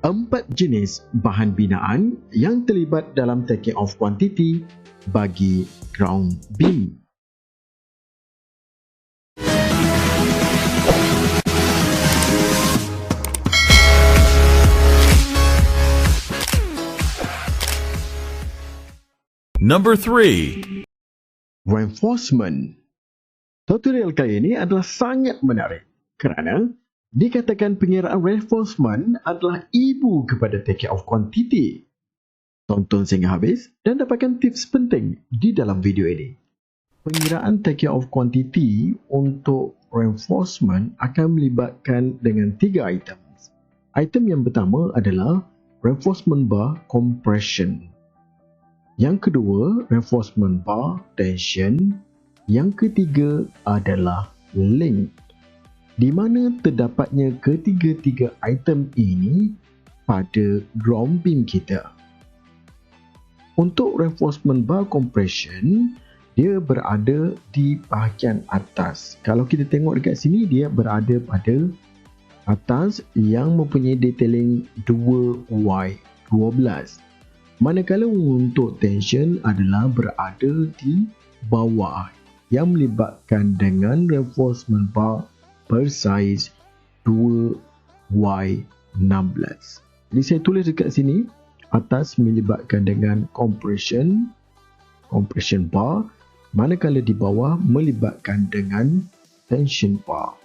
4 jenis bahan binaan yang terlibat dalam taking off quantity bagi ground beam. Number 3. Reinforcement. Tutorial kali ini adalah sangat menarik kerana dikatakan pengiraan reinforcement adalah ibu kepada taking off quantity. Tonton sehingga habis dan dapatkan tips penting di dalam video ini. Pengiraan taking off quantity untuk reinforcement akan melibatkan dengan 3 item. Item yang pertama adalah reinforcement bar compression. Yang kedua, reinforcement bar tension. Yang ketiga adalah link. Di mana terdapatnya ketiga-tiga item ini pada ground beam kita. Untuk reinforcement bar compression, dia berada di bahagian atas. Kalau kita tengok dekat sini, dia berada pada atas yang mempunyai detailing 2Y12. Manakala untuk tension adalah berada di bawah yang melibatkan dengan reinforcement bar bersaiz 2Y16. Jadi saya tulis dekat sini, atas melibatkan dengan compression bar, manakala di bawah melibatkan dengan tension bar.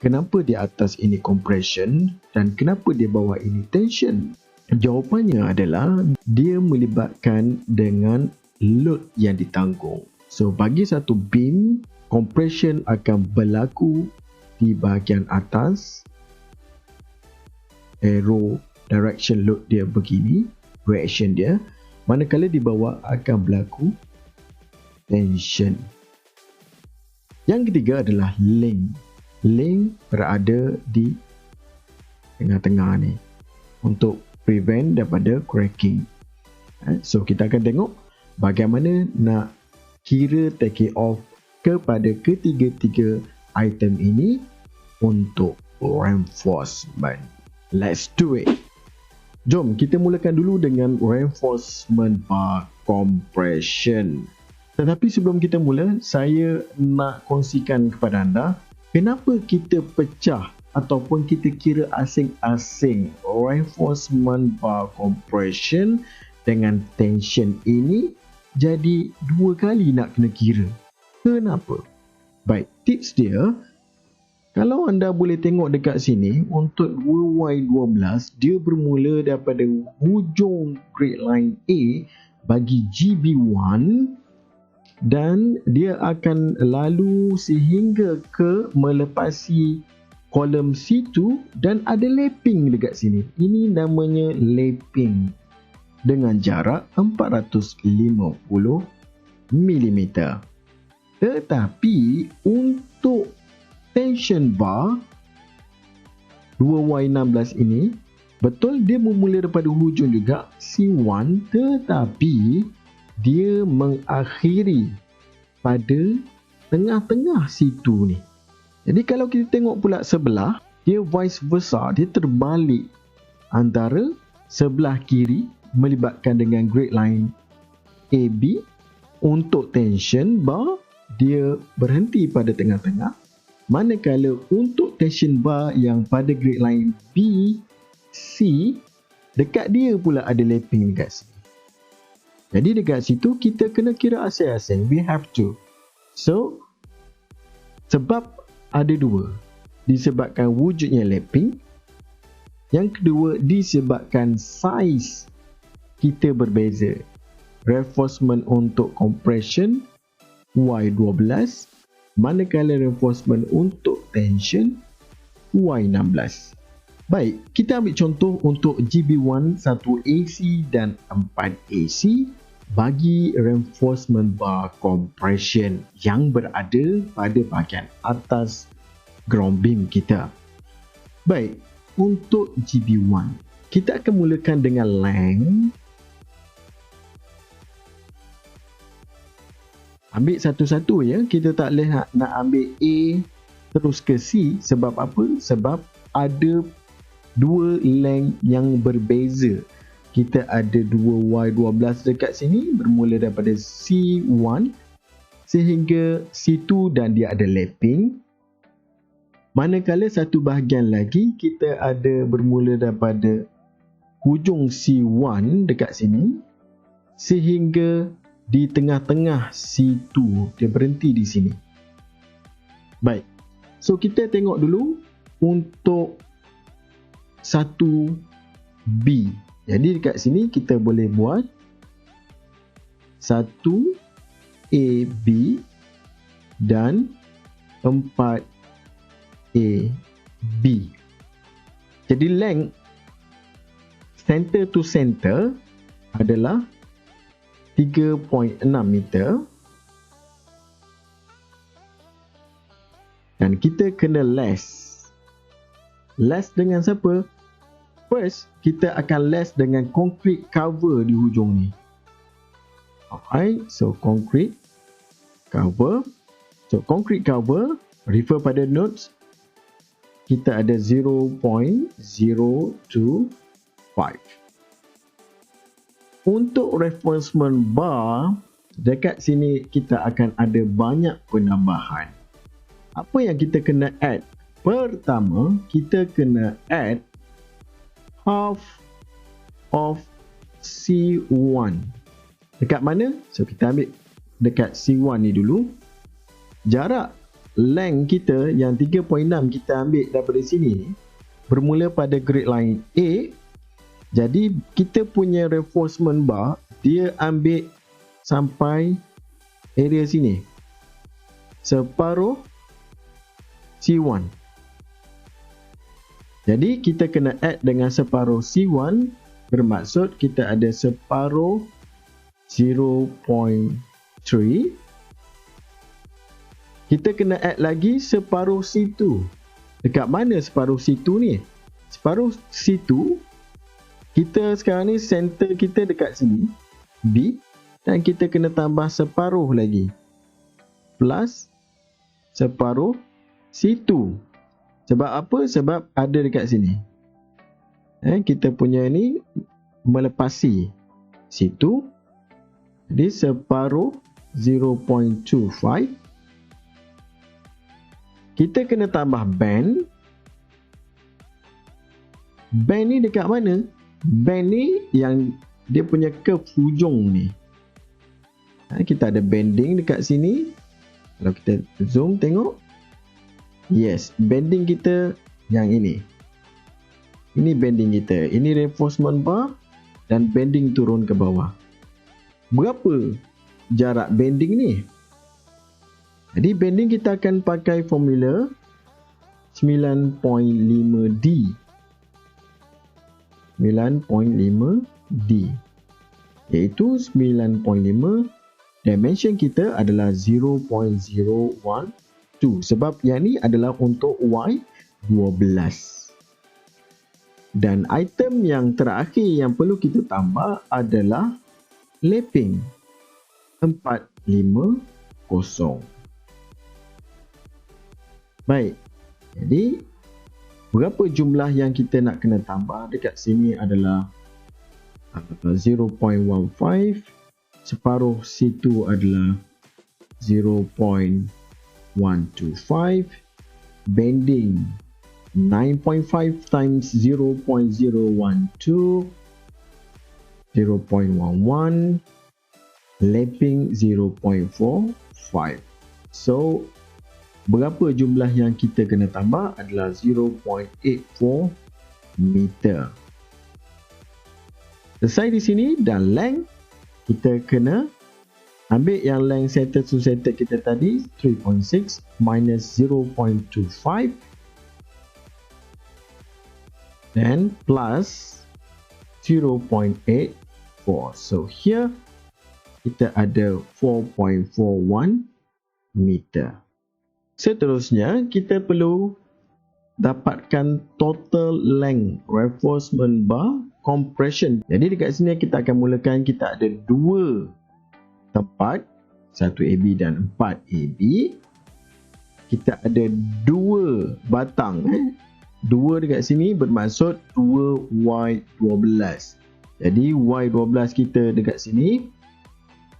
Kenapa di atas ini compression dan kenapa di bawah ini tension? Jawapannya adalah dia melibatkan dengan load yang ditanggung. So bagi satu beam, compression akan berlaku di bahagian atas. Arrow direction load dia begini, reaction dia. Manakala di bawah akan berlaku tension. Yang ketiga adalah link. Link berada di tengah-tengah ni untuk prevent daripada cracking. So kita akan tengok bagaimana nak kira taking off kepada ketiga-tiga item ini untuk reinforcement. Let's do it. Jom kita mulakan dulu dengan reinforcement bar compression. Tetapi sebelum kita mula, saya nak kongsikan kepada anda kenapa kita pecah ataupun kita kira asing-asing reinforcement bar compression dengan tension ini jadi 2 kali nak kena kira. Kenapa? Baik, tips dia, kalau anda boleh tengok dekat sini, untuk 2Y12 dia bermula daripada hujung grid line A bagi GB1 dan dia akan lalu sehingga ke melepasi kolom C2 dan ada lapping dekat sini. Ini namanya lapping dengan jarak 450 mm. Tetapi untuk tension bar 2Y16 ini, betul dia memula daripada hujung juga C1, tetapi dia mengakhiri pada tengah-tengah C2 ni. Jadi kalau kita tengok pula sebelah, dia vice versa, dia terbalik antara sebelah kiri melibatkan dengan grid line AB. Untuk tension bar, dia berhenti pada tengah-tengah. Manakala untuk tension bar yang pada grid line BC, dekat dia pula ada lapping dekat sini. Jadi dekat situ kita kena kira asing-asing. We have to. So, sebab ada 2. Disebabkan wujudnya lapping. Yang kedua disebabkan saiz kita berbeza. Reinforcement untuk compression Y12, manakala reinforcement untuk tension Y16. Baik, kita ambil contoh untuk GB1 1AC dan 4AC bagi reinforcement bar compression yang berada pada bahagian atas ground beam kita. Baik, untuk GB1 kita akan mulakan dengan length. Ambil satu-satu ya, kita tak boleh nak ambil A terus ke C. Sebab apa? Sebab ada dua length yang berbeza. Kita ada 2Y12 dekat sini bermula daripada C1 sehingga C2 dan dia ada lapping. Manakala satu bahagian lagi kita ada bermula daripada hujung C1 dekat sini sehingga di tengah-tengah C2. Dia berhenti di sini. Baik. So kita tengok dulu untuk 1B. Jadi dekat sini kita boleh buat 1AB dan 4AB. Jadi length center to center adalah 3.6 meter. Dan kita kena less. Less dengan siapa? First, kita akan less dengan concrete cover di hujung ni. Alright, so concrete cover. So concrete cover, refer pada notes. Kita ada 0.025. Untuk reinforcement bar, dekat sini kita akan ada banyak penambahan. Apa yang kita kena add? Pertama, kita kena add half of C1. Dekat mana? So kita ambil dekat C1 ni dulu. Jarak length kita yang 3.6 kita ambil daripada sini ni bermula pada grid line A. Jadi kita punya reinforcement bar dia ambil sampai area sini. Separuh C1. Jadi kita kena add dengan separuh C1, bermaksud kita ada separuh 0.3. Kita kena add lagi separuh C2. Dekat mana separuh C2 ni? Separuh C2, kita sekarang ni center kita dekat sini, B, dan kita kena tambah separuh lagi. Plus separuh C2. Sebab apa? Sebab ada dekat sini. Kita punya ni melepasi C2. Jadi separuh 0.25. Kita kena tambah band. Band ni dekat mana? Band ni yang dia punya curve hujung ni. Kita ada bending dekat sini. Kalau kita zoom tengok. Yes, bending kita yang ini. Ini bending kita. Ini reinforcement bar dan bending turun ke bawah. Berapa jarak bending ni? Jadi bending kita akan pakai formula 9.5D. 9.5D. Iaitu 9.5. Dimension kita adalah 0.012. Sebab yang ni adalah untuk Y12. Dan item yang terakhir yang perlu kita tambah adalah lapping 450. Baik. Jadi berapa jumlah yang kita nak kena tambah? Dekat sini adalah 0.15. Separuh situ adalah 0.125. Bending 9.5 times 0.012. 0.11. Lapping 0.45. So berapa jumlah yang kita kena tambah adalah 0.84 meter. Selesai di sini. Dan length kita kena ambil yang length center to center kita tadi 3.6 minus 0.25 then plus 0.84. So here kita ada 4.41 meter. Seterusnya kita perlu dapatkan total length reinforcement bar compression. Jadi dekat sini kita akan mulakan, kita ada dua tempat, 1AB dan 4AB. Kita ada dua batang. 2 dekat sini bermaksud 2Y12. Jadi Y12 kita dekat sini,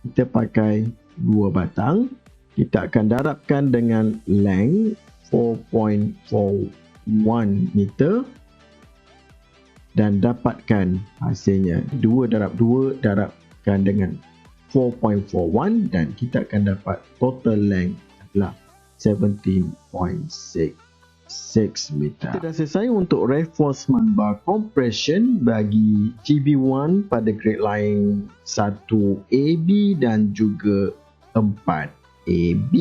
kita pakai 2 batang. Kita akan darabkan dengan length 4.41 meter dan dapatkan hasilnya 2 darab 2 darabkan dengan 4.41 dan kita akan dapat total length adalah 17.66 meter. Kita dah selesai untuk reinforcement bar compression bagi GB1 pada grade line 1AB dan juga 4AB.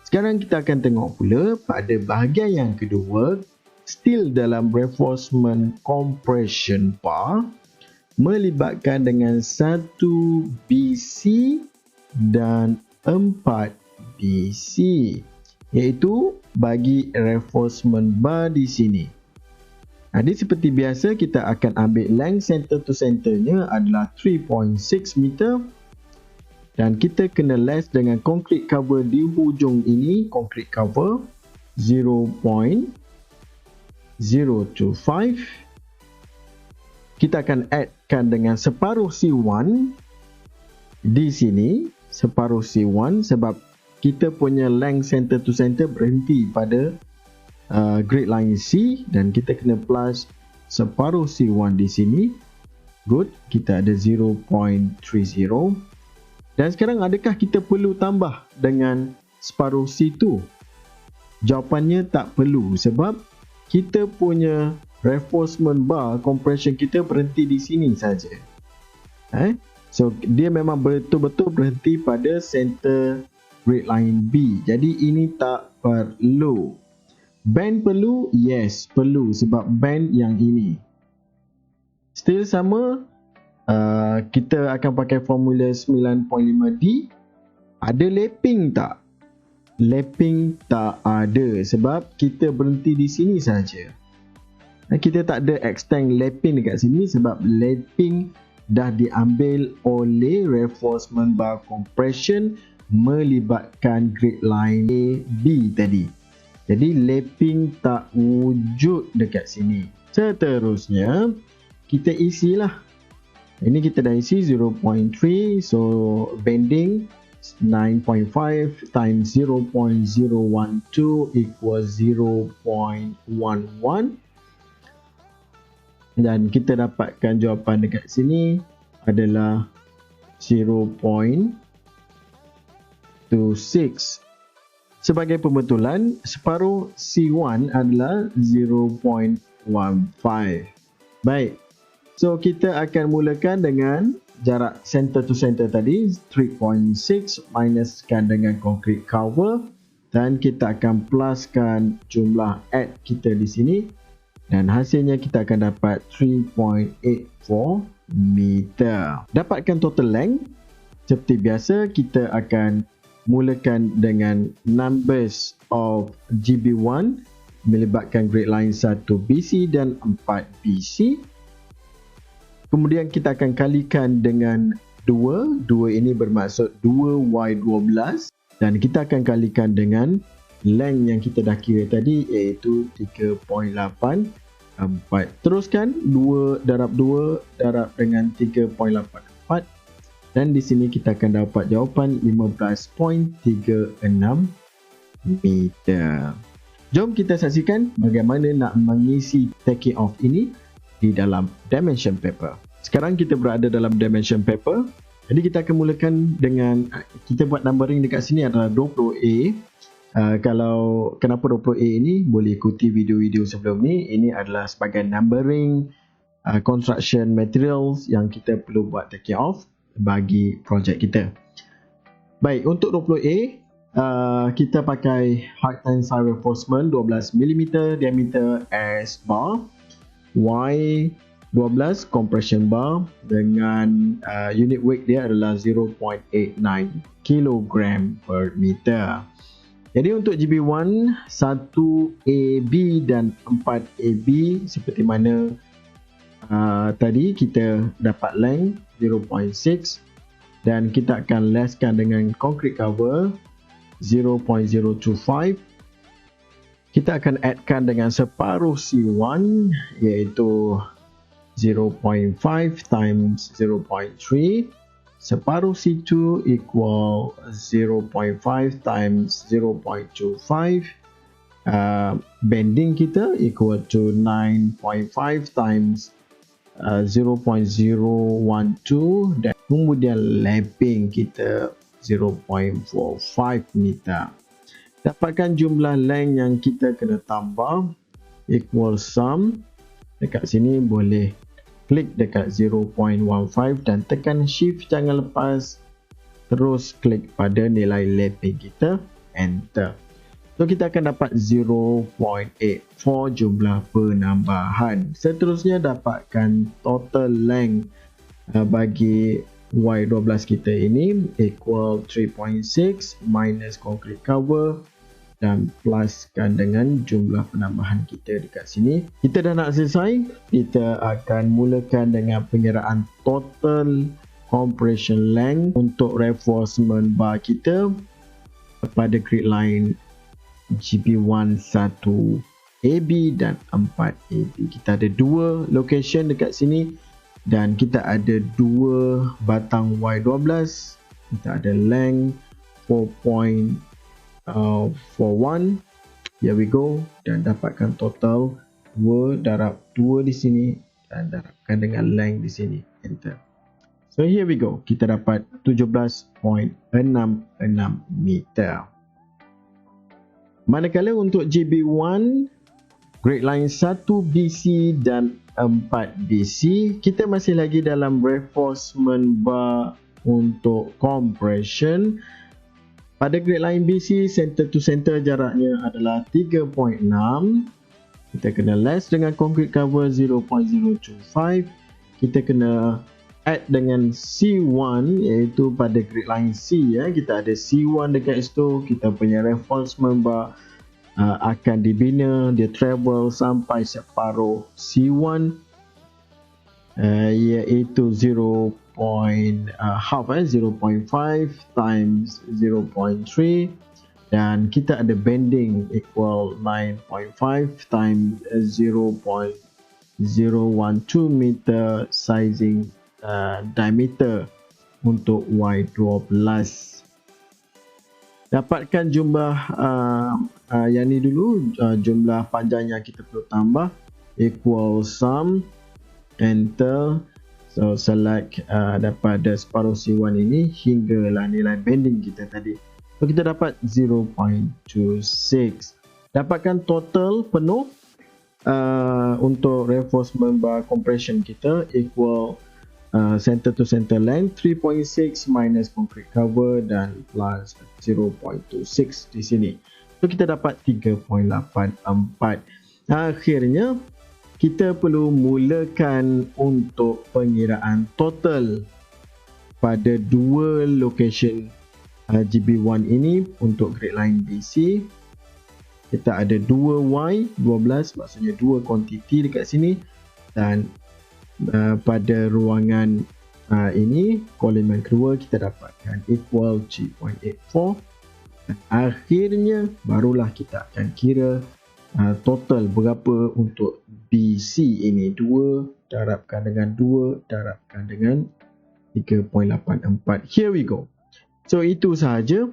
Sekarang kita akan tengok pula pada bahagian yang kedua, still dalam reinforcement compression bar melibatkan dengan 1BC dan 4BC, iaitu bagi reinforcement bar di sini. Jadi seperti biasa kita akan ambil length center to centernya adalah 3.6 meter dan kita kena les dengan concrete cover di hujung ini, concrete cover 0.025. Kita akan addkan dengan separuh C1 di sini, separuh C1 sebab kita punya length center to center berhenti pada grade line C dan kita kena plus separuh C1 di sini. Good, kita ada 0.30. Dan sekarang adakah kita perlu tambah dengan separuh C2? Jawapannya tak perlu sebab kita punya reinforcement bar compression kita berhenti di sini saja. So dia memang betul-betul berhenti pada center grade line B. Jadi ini tak perlu. Band perlu? Yes, perlu sebab band yang ini. Still sama, kita akan pakai formula 9.5D. Ada lapping tak? Lapping tak ada sebab kita berhenti di sini saja. Kita tak ada extend lapping dekat sini sebab lapping dah diambil oleh reinforcement bar compression melibatkan grade line A, B tadi. Jadi lapping tak wujud dekat sini. Seterusnya kita isilah. Ini kita dah isi 0.3, so bending 9.5 times 0.012 equals 0.11. Dan kita dapatkan jawapan dekat sini adalah 0.26. Sebagai pembetulan, separuh C1 adalah 0.15. Baik, so kita akan mulakan dengan jarak center to center tadi 3.6 minuskan dengan concrete cover dan kita akan pluskan jumlah add kita di sini. Dan hasilnya kita akan dapat 3.84 meter. Dapatkan total length. Seperti biasa, kita akan mulakan dengan numbers of GB1 melibatkan grade line 1BC dan 4BC. Kemudian kita akan kalikan dengan 2. 2 ini bermaksud 2Y12. Dan kita akan kalikan dengan length yang kita dah kira tadi iaitu 3.84. Teruskan 2 darab 2 darab dengan 3.84 dan di sini kita akan dapat jawapan 15.36 meter. Jom kita saksikan bagaimana nak mengisi taking off ini di dalam dimension paper. Sekarang kita berada dalam dimension paper. Jadi kita akan mulakan dengan kita buat numbering dekat sini adalah 20A. Kalau kenapa 20A ini, boleh ikuti video-video sebelum ni. Ini adalah sebagai numbering construction materials yang kita perlu buat taking off bagi projek kita. Baik, untuk 20A kita pakai hard tensile reinforcement 12mm diameter S bar, Y12 compression bar dengan unit weight dia adalah 0.89 kg per meter. Jadi untuk GB1, 1AB dan 4AB seperti mana tadi kita dapat length 0.6 dan kita akan leskan dengan concrete cover 0.025. kita akan addkan dengan separuh C1 iaitu 0.5 times 0.3. Separuh C2 equal 0.5 times 0.25. Bending kita equal to 9.5 times 0.012 dan kemudian lapping kita 0.45 meter. Dapatkan jumlah length yang kita kena tambah equal sum. Dekat sini boleh klik dekat 0.15 dan tekan shift, jangan lepas, terus klik pada nilai lapping kita, enter. So kita akan dapat 0.84 jumlah penambahan. Seterusnya dapatkan total length bagi Y12 kita ini equal 3.6 minus concrete cover dan pluskan dengan jumlah penambahan kita dekat sini. Kita dah nak selesai. Kita akan mulakan dengan pengiraan total compression length untuk reinforcement bar kita pada grid line GB1 1AB dan 4AB. Kita ada dua location dekat sini dan kita ada dua batang Y12. Kita ada length 4.41. Here we go, dan dapatkan total 2 darab 2 di sini dan darabkan dengan length di sini, enter. So here we go, kita dapat 17.66 meter. Manakala untuk GB1 grade line 1BC dan 4BC, kita masih lagi dalam reinforcement bar untuk compression. Pada grade line BC, center to center jaraknya adalah 3.6. Kita kena less dengan concrete cover 0.025. Kita kena add dengan C1 iaitu pada grade line C ya. Kita ada C1 dekat situ. Kita punya reinforcement bar akan dibina, dia travel sampai separuh C1 iaitu 0.5 times 0.3 dan kita ada bending equal 9.5 times 0.012 meter sizing diameter untuk Y12. Dapatkan jumlah yang ni dulu, jumlah panjang yang kita perlu tambah equal sum, enter. So select daripada separuh C1 ini hinggalah nilai bending kita tadi. So kita dapat 0.26. Dapatkan total penuh untuk reinforcement bar compression kita equal center to center length 3.6 minus concrete cover dan plus 0.26 di sini. So kita dapat 3.84. Akhirnya kita perlu mulakan untuk pengiraan total pada dua location GB1 ini untuk grade line BC. Kita ada 2 Y12, maksudnya dua kuantiti dekat sini, dan pada ruangan ini, kolom yang kedua kita dapatkan equal 3.84. Dan akhirnya barulah kita akan kira total berapa untuk BC ini. 2 darabkan dengan 2 darabkan dengan 3.84. Here we go. So itu sahaja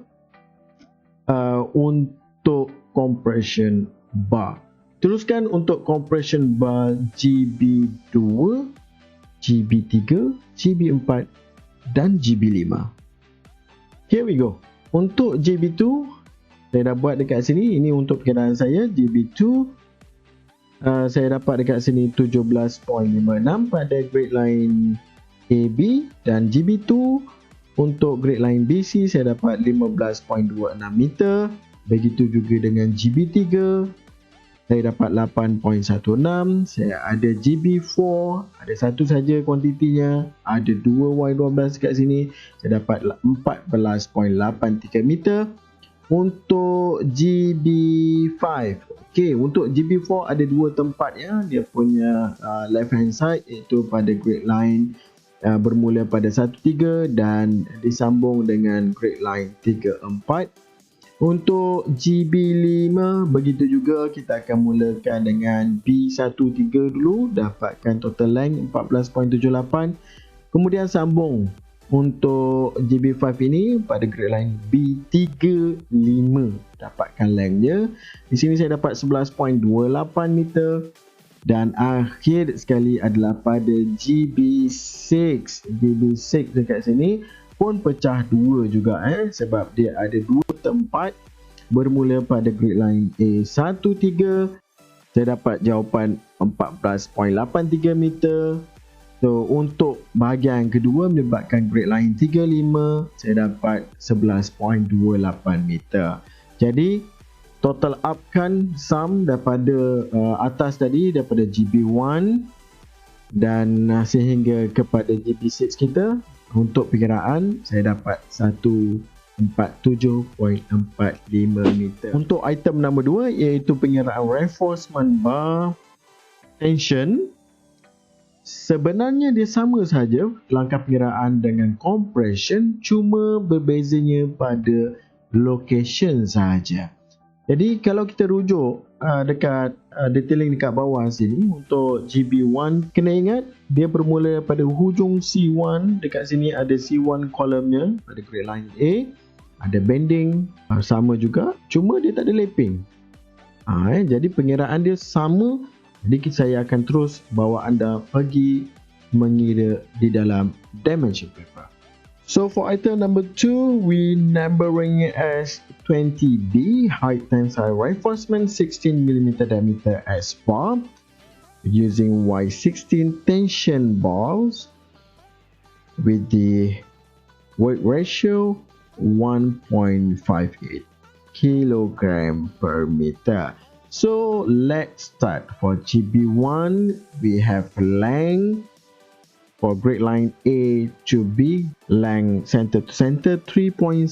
untuk compression bar. Teruskan untuk compression bar GB2, GB3, GB4 dan GB5. Here we go. Untuk GB2 saya dah buat dekat sini. Ini untuk perkiraan saya. GB2 saya dapat dekat sini 17.56 pada grade line AB, dan GB2 untuk grade line BC saya dapat 15.26 meter. Begitu juga dengan GB3 saya dapat 8.16. Saya ada GB4, ada satu saja kuantitinya, ada 2 Y12 kat sini, saya dapat 14.83 meter. Untuk GB5, okey, untuk GB4 ada dua tempat ya, dia punya left hand side iaitu pada grade line bermula pada 13 dan disambung dengan grade line 34. Untuk GB5, begitu juga kita akan mulakan dengan B13 dulu, dapatkan total length 14.78. Kemudian sambung untuk GB5 ini pada grade line B35, dapatkan length dia. Di sini saya dapat 11.28 meter. Dan akhir sekali adalah pada GB6. GB6 dekat sini pun pecah dua juga sebab dia ada dua tempat bermula pada grade line A13. Saya dapat jawapan 14.83 meter. So untuk bahagian kedua melibatkan grade line 35, saya dapat 11.28 meter. Jadi total upkan sum daripada atas tadi, daripada GB1 dan sehingga kepada GB6 kita. Untuk perkiraan saya dapat 147.45 meter. Untuk item nombor 2 iaitu perkiraan reinforcement bar tension. Sebenarnya dia sama saja langkah perkiraan dengan compression, cuma berbezanya pada location sahaja. Jadi kalau kita rujuk dekat detailing dekat bawah sini untuk GB1, kena ingat dia bermula pada hujung C1. Dekat sini ada C1 kolomnya pada grade line A, ada bending sama juga, cuma dia tak ada lapping. Jadi pengiraan dia sama. Jadi saya akan terus bawa anda pergi mengira di dalam dimension paper. So for item number 2, we numbering it as 20B, high tensile reinforcement, 16mm diameter as bar, using Y16 tension bars with the weight ratio 1.58 kilogram per meter. So let's start. For GB1, we have length. For grade line A to B, length center to center 3.6,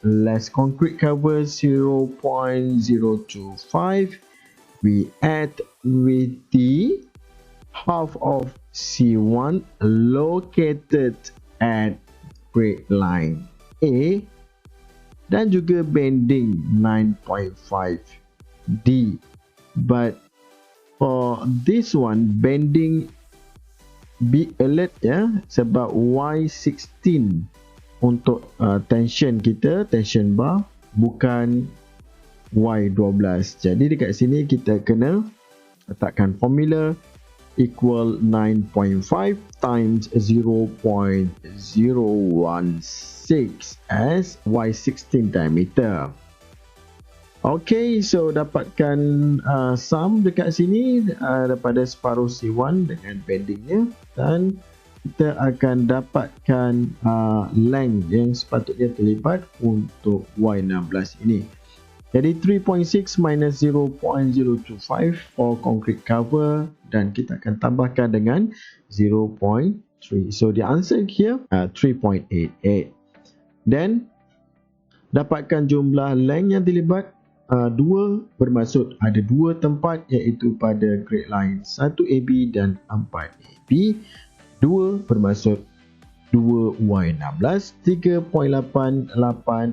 less concrete cover 0.025. We add with the half of C1 located at grade line A dan juga bending 9.5D. But for this one, bending be alert sebab Y16 untuk tension kita, tension bar, bukan Y12. Jadi dekat sini kita kena letakkan formula equal 9.5 times 0.016 as Y16 diameter. Okay, so dapatkan sum dekat sini daripada separuh C1 dengan bendingnya, dan kita akan dapatkan length yang sepatutnya terlibat untuk Y16 ini. Jadi 3.6 minus 0.025 for concrete cover, dan kita akan tambahkan dengan 0.3. So the answer here 3.88. Then dapatkan jumlah length yang terlibat. 2 bermaksud ada 2 tempat, iaitu pada grade line 1AB dan 4AB. 2 bermaksud 2Y16. 3.88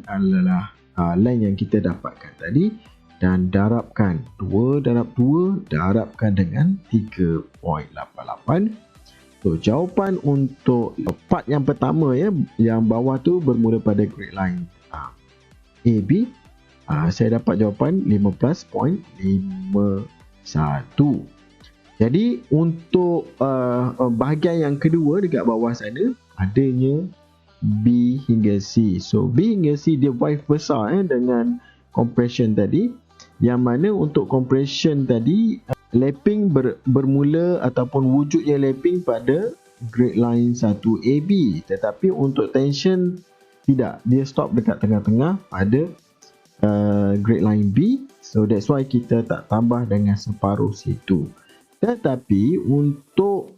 adalah length yang kita dapatkan tadi, dan darabkan 2 darab 2 darabkan dengan 3.88. So jawapan untuk part yang pertama yang bawah tu bermula pada grade line AB. Saya dapat jawapan 15.51. Jadi untuk bahagian yang kedua dekat bawah sana adanya B hingga C. So B hingga C dia vice versa dengan compression tadi, yang mana untuk compression tadi lapping bermula ataupun wujudnya lapping pada grade line 1AB, tetapi untuk tension tidak, dia stop dekat tengah-tengah pada grade line B. So that's why kita tak tambah dengan separuh situ. Tetapi untuk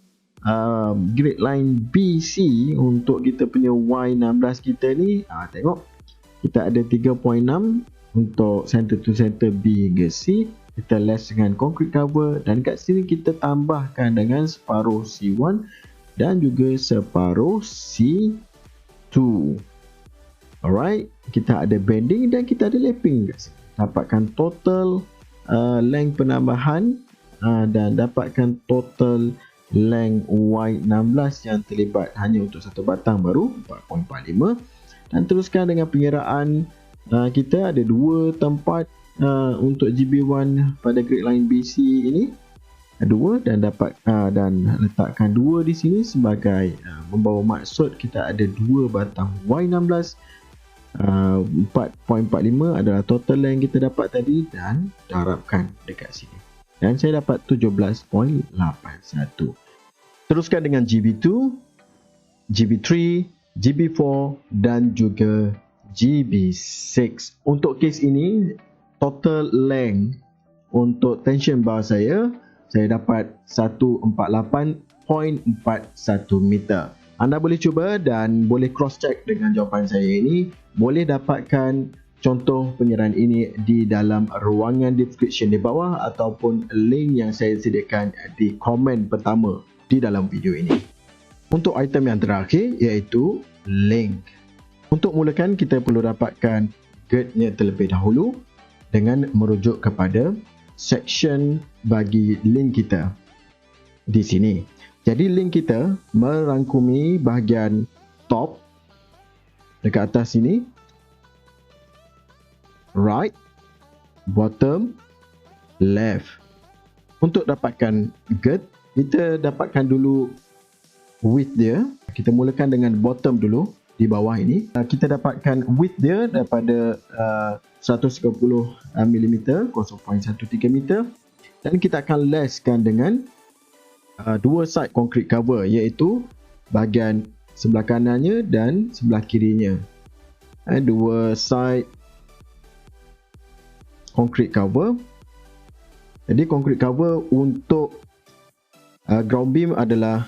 grade line BC, untuk kita punya Y16 kita ni, tengok kita ada 3.6 untuk center to center B hingga C. Kita less dengan concrete cover, dan kat sini kita tambahkan dengan separuh C1 dan juga separuh C2. Alright, kita ada bending dan kita ada lapping kat sini. Dapatkan total length penambahan dan dapatkan total length Y16 yang terlibat hanya untuk satu batang baru 4.45. Dan teruskan dengan pengiraan. Kita ada dua tempat untuk GB1 pada grade line BC ini, dua, dan dan letakkan dua di sini sebagai membawa maksud kita ada dua batang Y16. 4.45 adalah total length kita dapat tadi dan darabkan dekat sini. Dan saya dapat 17.81. Teruskan dengan GB2, GB3, GB4 dan juga GB6. Untuk kes ini, total length untuk tension bar saya dapat 148.41 meter. Anda boleh cuba dan boleh cross check dengan jawapan saya ini. Boleh dapatkan contoh pengiraan ini di dalam ruangan description di bawah ataupun link yang saya sediakan di komen pertama di dalam video ini. Untuk item yang terakhir iaitu link. Untuk mulakan kita perlu dapatkan guide-nya terlebih dahulu dengan merujuk kepada section bagi link kita di sini. Jadi link kita merangkumi bahagian top dekat atas sini, right, bottom, left. Untuk dapatkan guide, kita dapatkan dulu width dia. Kita mulakan dengan bottom dulu di bawah ini. Kita dapatkan width dia daripada 130 mm, 0.13 meter, dan kita akan leskan dengan dua side concrete cover, iaitu bahagian sebelah kanannya dan sebelah kirinya. Dua side concrete cover. Jadi concrete cover untuk ground beam adalah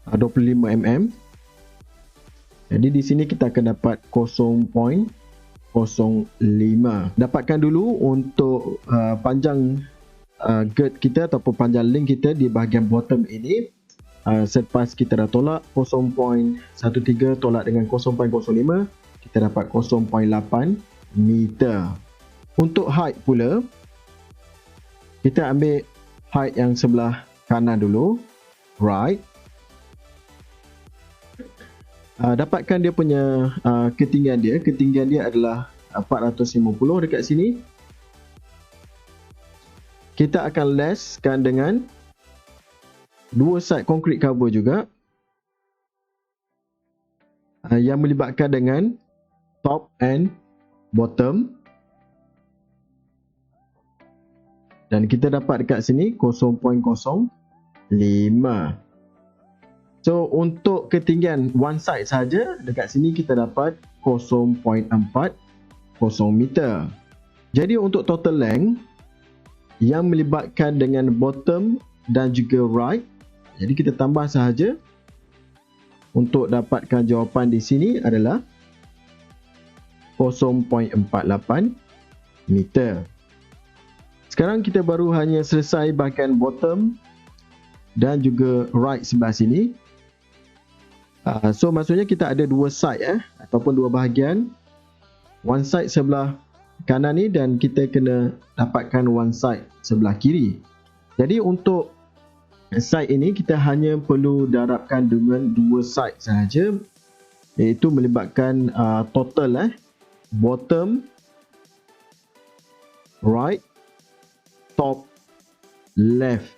25 mm. Jadi di sini kita akan dapat 0.05. Dapatkan dulu untuk panjang gird kita ataupun panjang link kita di bahagian bottom ini. Selepas kita dah tolak 0.13 tolak dengan 0.05, kita dapat 0.8 meter. Untuk height pula, kita ambil height yang sebelah kanan dulu, right. Dapatkan dia punya ketinggian dia. Ketinggian dia adalah 450 dekat sini. Kita akan leskan dengan dua side concrete cover juga, yang melibatkan dengan top and bottom. Dan kita dapat dekat sini 0.05. So untuk ketinggian one side saja dekat sini kita dapat 0.40 meter. Jadi untuk total length yang melibatkan dengan bottom dan juga right, jadi kita tambah sahaja untuk dapatkan jawapan di sini adalah 0.48 meter. Sekarang kita baru hanya selesai bahagian bottom dan juga right sebelah sini. So maksudnya kita ada dua side ataupun dua bahagian. One side sebelah kanan ni dan kita kena dapatkan one side sebelah kiri. Jadi untuk side ini kita hanya perlu darabkan dengan dua side sahaja, iaitu melibatkan total bottom, right, top, left.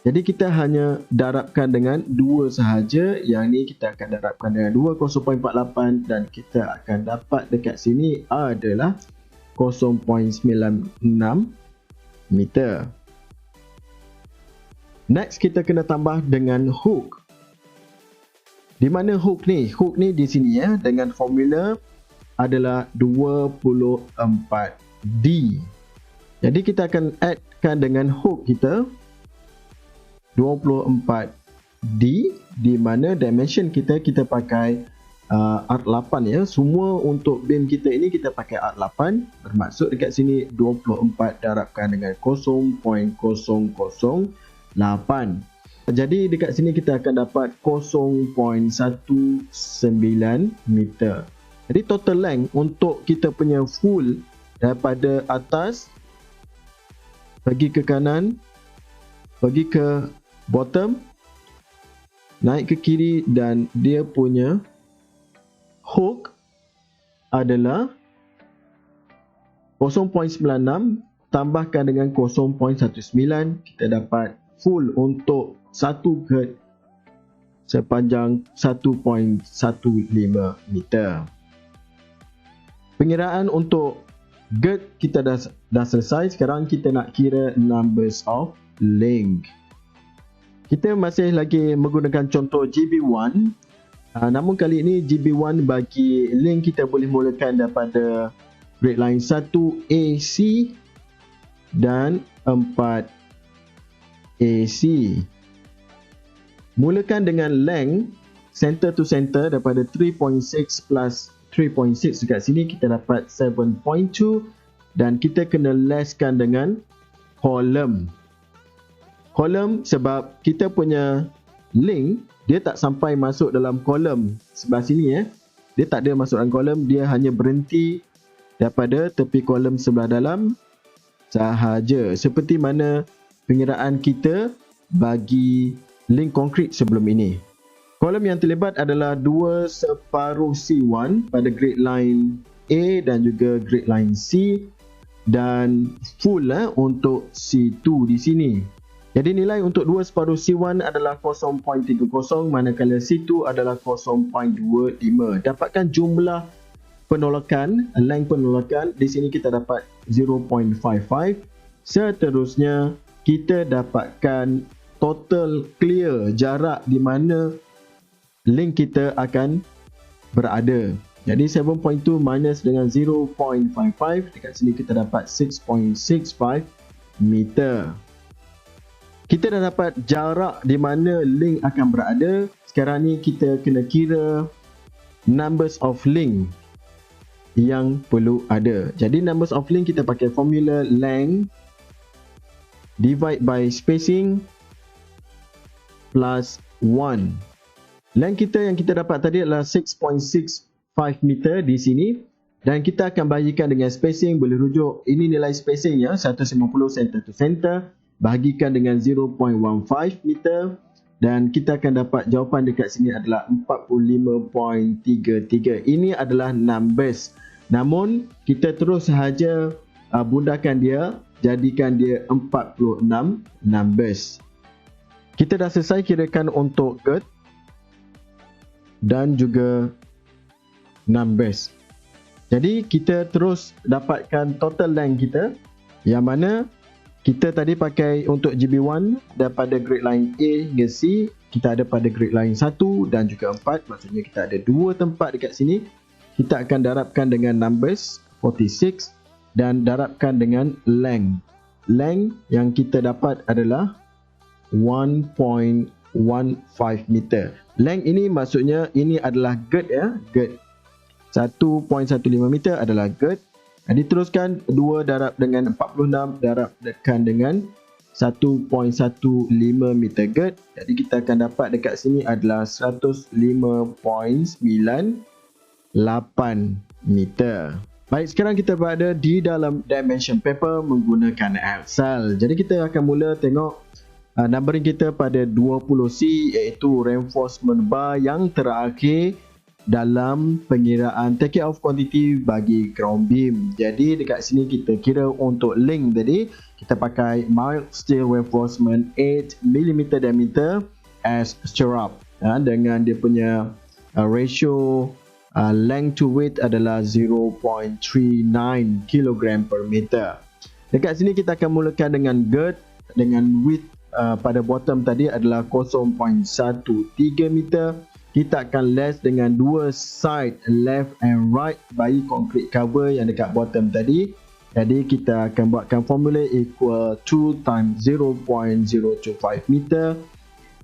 Jadi kita hanya darabkan dengan dua sahaja. Yang ni kita akan darabkan dengan 2.048 dan kita akan dapat dekat sini adalah 0.96 meter. Next kita kena tambah dengan hook. Di mana hook ni? Hook ni di sini dengan formula adalah 24D. Jadi kita akan addkan dengan hook kita 24D, di mana dimension kita pakai art 8 Semua untuk beam kita ini kita pakai art 8. Bermaksud dekat sini 24 darabkan dengan 0.008. Jadi dekat sini kita akan dapat 0.19 meter. Jadi total length untuk kita punya full daripada atas pergi ke kanan, pergi ke bottom, naik ke kiri, dan dia punya hook adalah 0.96 tambahkan dengan 0.19, kita dapat full untuk 1 gird sepanjang 1.15 meter. Pengiraan untuk gird kita dah selesai. Sekarang kita nak kira numbers of link. Kita masih lagi menggunakan contoh GB1. Namun kali ini GB1 bagi link kita boleh mulakan daripada grade line 1 AC dan 4 AC. Mulakan dengan length center to center daripada 3.6 plus 3.6 dekat sini kita dapat 7.2, dan kita kena lesskan dengan kolom. Kolom sebab kita punya link dia tak sampai masuk dalam kolom sebelah sini Dia tak ada masuk dalam kolom, dia hanya berhenti daripada tepi kolom sebelah dalam sahaja. Seperti mana pengiraan kita bagi link konkret sebelum ini. Kolom yang terlibat adalah 2/4 C1 pada grade line A dan juga grade line C, dan full untuk C2 di sini. Jadi nilai untuk 2/4 C1 adalah 0.30, manakala C2 adalah 0.25. Dapatkan jumlah penolakan, length penolakan, di sini kita dapat 0.55. Seterusnya kita dapatkan total clear, jarak di mana link kita akan berada. Jadi 7.2 minus dengan 0.55, dekat sini kita dapat 6.65 meter. Kita dah dapat jarak di mana link akan berada. Sekarang ni kita kena kira numbers of link yang perlu ada. Jadi numbers of link kita pakai formula length divide by spacing plus 1. Length kita yang kita dapat tadi adalah 6.65 meter di sini, dan kita akan bahagikan dengan spacing. Boleh rujuk ini nilai spacing 150 center to center, bahagikan dengan 0.15 meter, dan kita akan dapat jawapan dekat sini adalah 45.33. Ini adalah numbers, namun kita terus sahaja bundakan dia, jadikan dia 46 numbers. Kita dah selesai kirakan untuk gird dan juga numbers. Jadi kita terus dapatkan total length kita, yang mana kita tadi pakai untuk GB1 daripada grade line A hingga C, kita ada pada grade line 1 dan juga 4, maksudnya kita ada 2 tempat dekat sini. Kita akan darabkan dengan numbers 46 dan darabkan dengan length. Length yang kita dapat adalah 1.15 meter. Length ini maksudnya ini adalah gird gird. 1.15 meter adalah gird. Diteruskan 2 darab dengan 46 darabkan dengan 1.15 meter gird. Jadi kita akan dapat dekat sini adalah 105.98 meter. Baik, sekarang kita berada di dalam dimension paper menggunakan Excel. Jadi kita akan mula tengok numbering kita pada 20C, iaitu reinforcement bar yang terakhir dalam pengiraan take off quantity bagi ground beam. Jadi dekat sini kita kira untuk link tadi, kita pakai mild steel reinforcement 8mm diameter as stirrup, dengan dia punya ratio length to weight adalah 0.39 kg per meter. Dekat sini kita akan mulakan dengan gird dengan width pada bottom tadi adalah 0.13 meter. Kita akan less dengan 2 side left and right bagi concrete cover yang dekat bottom tadi. Jadi kita akan buatkan formula equal 2 times 0.025 meter,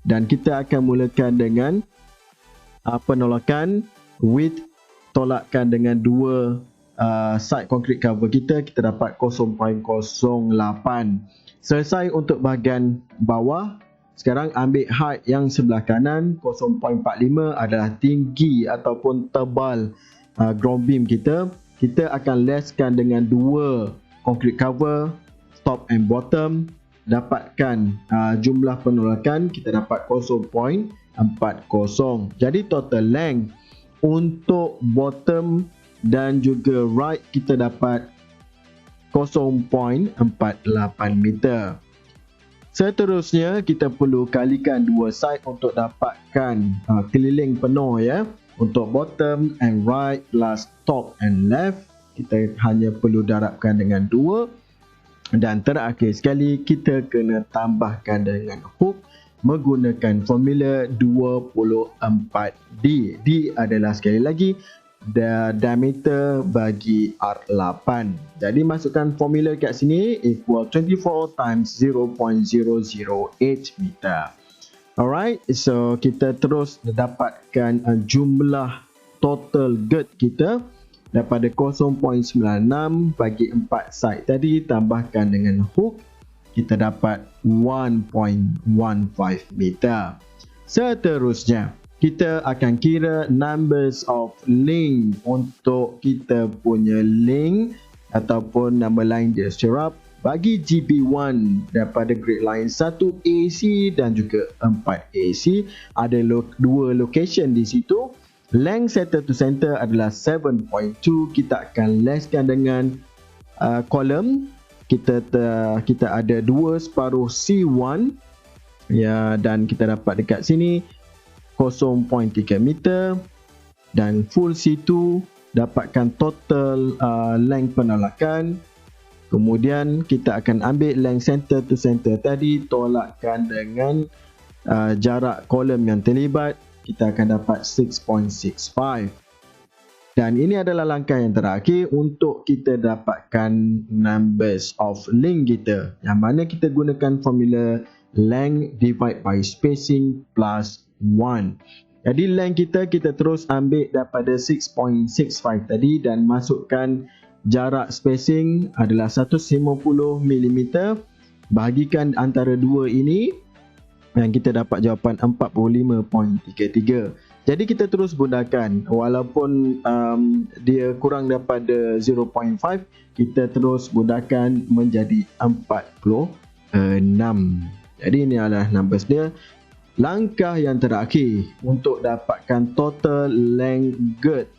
dan kita akan mulakan dengan penolakan width tolakkan dengan 2 side concrete cover kita dapat 0.08. Selesai untuk bahagian bawah. Sekarang ambil height yang sebelah kanan, 0.45 adalah tinggi ataupun tebal ground beam kita, kita akan leskan dengan 2 concrete cover, top and bottom. Dapatkan jumlah penolakan, kita dapat 0.40. Jadi total length untuk bottom dan juga right kita dapat 0.48 meter. Seterusnya kita perlu kalikan 2 side untuk dapatkan keliling penuh ya. Untuk bottom and right plus top and left, kita hanya perlu darabkan dengan 2. Dan terakhir sekali, kita kena tambahkan dengan hook menggunakan formula 24D. D adalah sekali lagi diameter bagi R8. Jadi masukkan formula kat sini equal 24 times 0.008 meter. Alright, so kita terus dapatkan jumlah total girth kita. Daripada 0.96 bagi 4 side tadi, tambahkan dengan hook, kita dapat 1.15 meter. Seterusnya, kita akan kira numbers of link untuk kita punya link ataupun nama lain dia stirrup bagi GB1 daripada grade line 1 AC dan juga 4 AC. Ada 2 location di situ. Length center to center adalah 7.2. Kita akan leskan dengan kolom. Kita ada 2 separuh C1 ya, dan kita dapat dekat sini 0.3 meter, dan full C2 dapatkan total length penolakan. Kemudian kita akan ambil length center to center tadi, tolakkan dengan jarak kolom yang terlibat, kita akan dapat 6.65. Dan ini adalah langkah yang terakhir untuk kita dapatkan numbers of link kita, yang mana kita gunakan formula length divide by spacing plus 1. Jadi length kita terus ambil daripada 6.65 tadi dan masukkan jarak spacing adalah 150 mm. Bahagikan antara 2 ini dan kita dapat jawapan 45.33. Jadi kita terus gunakan, walaupun dia kurang daripada 0.5, kita terus gunakan menjadi 46. Jadi ini adalah numbers dia. Langkah yang terakhir untuk dapatkan total length girth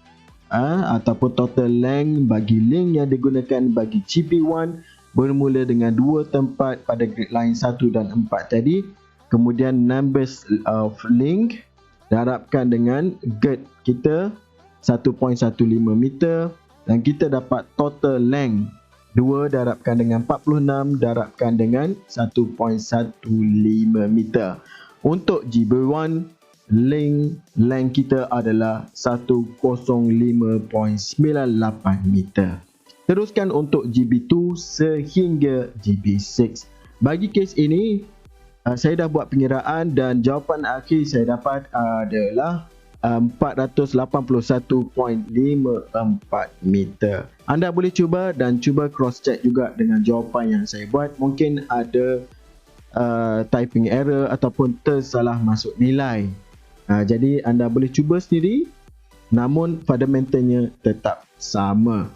ataupun total length bagi link yang digunakan bagi GP1 bermula dengan 2 tempat pada grade line 1 dan 4 tadi. Kemudian numbers of link darabkan dengan girth kita 1.15 meter dan kita dapat total length 2 darabkan dengan 46 darabkan dengan 1.15 meter. Untuk GB1 length kita adalah 105.98 meter. Teruskan untuk GB2 sehingga GB6. Bagi kes ini saya dah buat pengiraan dan jawapan akhir saya dapat adalah 481.54 meter. Anda boleh cuba dan cuba cross check juga dengan jawapan yang saya buat. Mungkin ada typing error ataupun tersalah masuk nilai. Jadi anda boleh cuba sendiri, namun fundamentalnya tetap sama.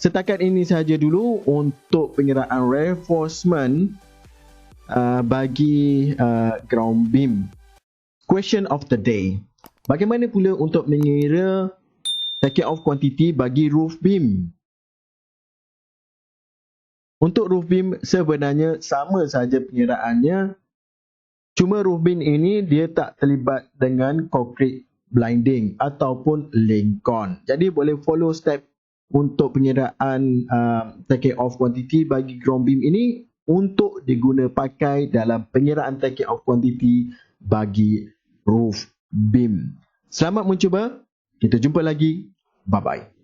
Setakat ini sahaja dulu untuk pengiraan reinforcement bagi ground beam. Question of the day. Bagaimana pula untuk mengira taking off quantity bagi roof beam? Untuk roof beam sebenarnya sama saja pengiraannya. Cuma roof beam ini dia tak terlibat dengan concrete blinding ataupun Lincoln. Jadi boleh follow step untuk pengiraan taking off quantity bagi ground beam ini untuk diguna pakai dalam pengiraan taking off quantity bagi roof beam. Selamat mencuba. Kita jumpa lagi. Bye-bye.